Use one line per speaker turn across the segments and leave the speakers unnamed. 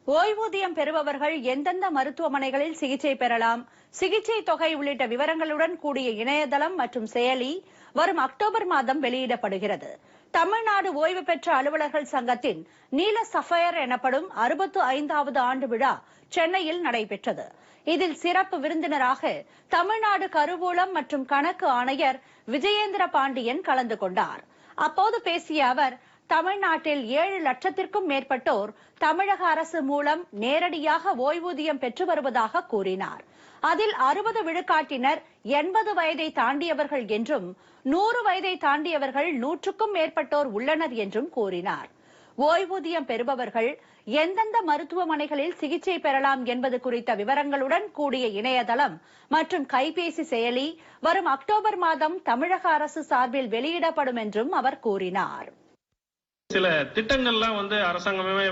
ஓய்வூதியம் பெறுபவர்கள் எந்தெந்த மருத்துவமனைகளில் சிகிச்சை பெறலாம், சிகிச்சை தொகை உள்ளிட்ட விவரங்களுடன் கூடிய இணையதளம் மற்றும் செயலி வரும் அக்டோபர் மாதம் வெளியிடப்படுகிறது. தமிழ்நாடு ஓய்வு பெற்ற அலுவலர்கள் சங்கத்தின் நீல சஃபயர் எனப்படும் 65வது ஆண்டு விழா சென்னையில் நடைபெற்றது. இதில் சிறப்பு விருந்தினராக தமிழ்நாடு கருவூலம் மற்றும் கணக்கு ஆணையர் விஜயேந்திர பாண்டியன் கலந்து கொண்டார். அப்போது பேசிய அவர், தமிழ்நாட்டில் 7 லட்சத்திற்கும் மேற்பட்டோர் தமிழக அரசு மூலம் நேரடியாக ஓய்வூதியம் பெற்று வருவதாக கூறினார். அதில் 60 விழுக்காட்டினர் 80 வயதை தாண்டியவர்கள் என்றும் 100 வயதை தாண்டியவர்கள் 100க்கும் மேற்பட்டோர் உள்ளனர் என்றும் கூறினார். ஓய்வூதியம் பெறுபவர்கள் எந்தெந்த மருத்துவமனைகளில் சிகிச்சை பெறலாம் என்பது குறித்த விவரங்களுடன் கூடிய இணையதளம் மற்றும் கைபேசி செயலி வரும் அக்டோபர் மாதம் தமிழக அரசு சார்பில் வெளியிடப்படும் என்றும் அவர் கூறினார்.
சில திட்டங்கள்லாம் அரசாங்கமே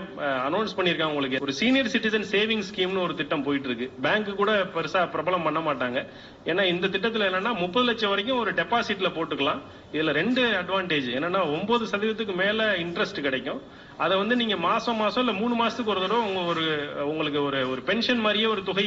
அனௌன்ஸ் பண்ணிருக்காங்க. உங்களுக்கு ஒரு சீனியர் சிட்டிசன் சேவிங் ஸ்கீம்னு ஒரு திட்டம் போயிட்டு இருக்கு. பேங்க் கூட பெருசா பிரபலம் பண்ண மாட்டாங்க. ஏன்னா இந்த திட்டத்துல என்னன்னா 30 லட்சம் வரைக்கும் ஒரு டெபாசிட்ல போட்டுக்கலாம். இதுல 2 அட்வான்டேஜ் என்னன்னா 9% மேல இன்ட்ரெஸ்ட் கிடைக்கும். அதை நீங்க மாசம் இல்ல 3 மாசத்துக்கு ஒரு தடவை உங்களுக்கு ஒரு பென்ஷன் மாதிரியே ஒரு தொகை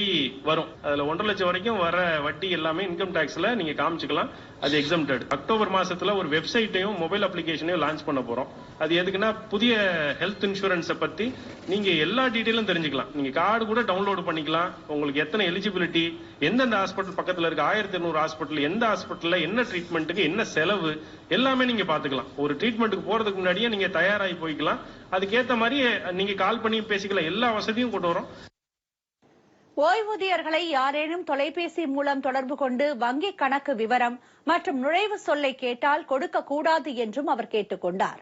வரும். அதுல 1.5 லட்சம் வரைக்கும் வர வட்டி எல்லாமே இன்கம் டாக்ஸ்ல நீங்க காமிச்சுக்கலாம். அது எக்ஸம்டட். அக்டோபர் மாசத்துல ஒரு வெப்சைட்டையும் மொபைல் அப்ளிகேஷனையும் லான்ச் பண்ண போறோம். அது எதுக்குன்னா புதிய ஹெல்த் இன்சூரன்ஸை பத்தி நீங்க எல்லா டீடைலும் தெரிஞ்சுக்கலாம். நீங்க கார்டு கூட டவுன்லோட் பண்ணிக்கலாம். உங்களுக்கு எத்தனை எலிஜிபிலிட்டி, எந்தெந்த ஹாஸ்பிட்டல் பக்கத்துல இருக்கு, 1200 ஹாஸ்பிட்டல், எந்த ஹாஸ்பிட்டல்ல என்ன ட்ரீட்மெண்ட்டுக்கு என்ன செலவு எல்லாமே நீங்க பாத்துக்கலாம். ஒரு ட்ரீட்மெண்ட்டுக்கு போறதுக்கு முன்னாடியே நீங்க தயாராகி போய்க்கலாம். அதுக்கேத்த மாதிரி நீங்க கால் பண்ணி பேசிக்கலாம். எல்லா வசதியும் கொண்டு வரோம்.
ஓய்வூதியர்களை யாரேனும் தொலைபேசி மூலம் தொடர்பு கொண்டு வங்கி கணக்கு விவரம் மற்றும் நுழைவு சொல்லை கேட்டால் கொடுக்க கூடாது என்றும் அவர் கேட்டுக் கொண்டார்.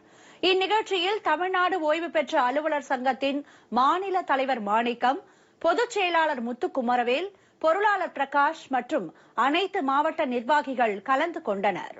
இந்நிகழ்ச்சியில் தமிழ்நாடு ஓய்வு பெற்ற அலுவலர் சங்கத்தின் மாநில தலைவர் மாணிக்கம், பொதுச் செயலாளர் முத்துக்குமரவேல், பொருளாளர் பிரகாஷ் மற்றும் அனைத்து மாவட்ட நிர்வாகிகள் கலந்து கொண்டனர்.